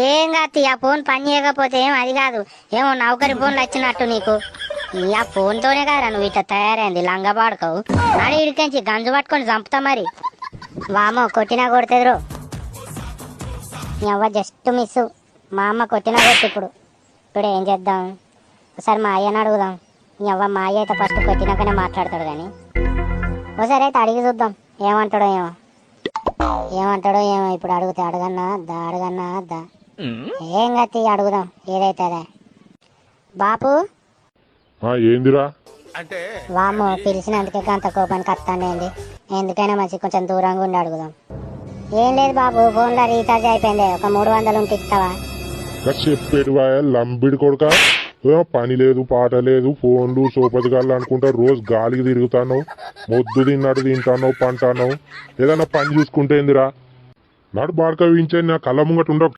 ఏం కాదు ఆ ఫోన్ పని చేయకపోతే ఏం అది కాదు. ఏమో నౌకరి ఫోన్లు వచ్చినట్టు నీకు. ఆ ఫోన్తోనే కదా నువ్వు ఇట్లా తయారైంది లంగా పాడుకోవు. నాడు ఇడికించి గంజు పట్టుకొని చంపుతా మరి. వామో కొట్టినా కొడుతుందిరో. నీ అవ్వ జస్ట్ మిస్. మా అమ్మ కొట్టినా కొట్టి ఇప్పుడు ఏం చేద్దాం? ఒకసారి మా అయ్యని అడుగుదాం. నీ అవ్వ మా అయ్య అయితే ఫస్ట్ కొట్టినాకనే మాట్లాడతాడు కానీ ఒకసారి అయితే అడిగి చూద్దాం ఏమంటాడో ఏమో. ఇప్పుడు అడిగితే అడగన్నా అద్దా. ఏం గతి అడుగుదాం ఏదైతే అదే. బాపు ఏందిరా? వాము పిలిచినందుకే అంత కోపానికి వస్తాండి. ఎందుకైనా మంచి కొంచెం దూరంగా ఉండి అడుగుదాం. ఏం లేదు బాబు, ఫోన్లో రీఛార్జ్ అయిపోయింది. ఒక 300 ఉంటే ఇస్తావా? చెప్పేటి లంబిడి కొడుక, పని లేదు పాట లేదు, ఫోన్లు సోపతిగాళ్ళు అనుకుంటా రోజు గాలికి తిరుగుతాను, మొద్దు తిన్నట్టు తింటాను, పంటాను. ఏదన్నా పని చూసుకుంటే ఏందిరా? నాడు బాడక వించే నా కళ్ళ ముంగట ఉండవు.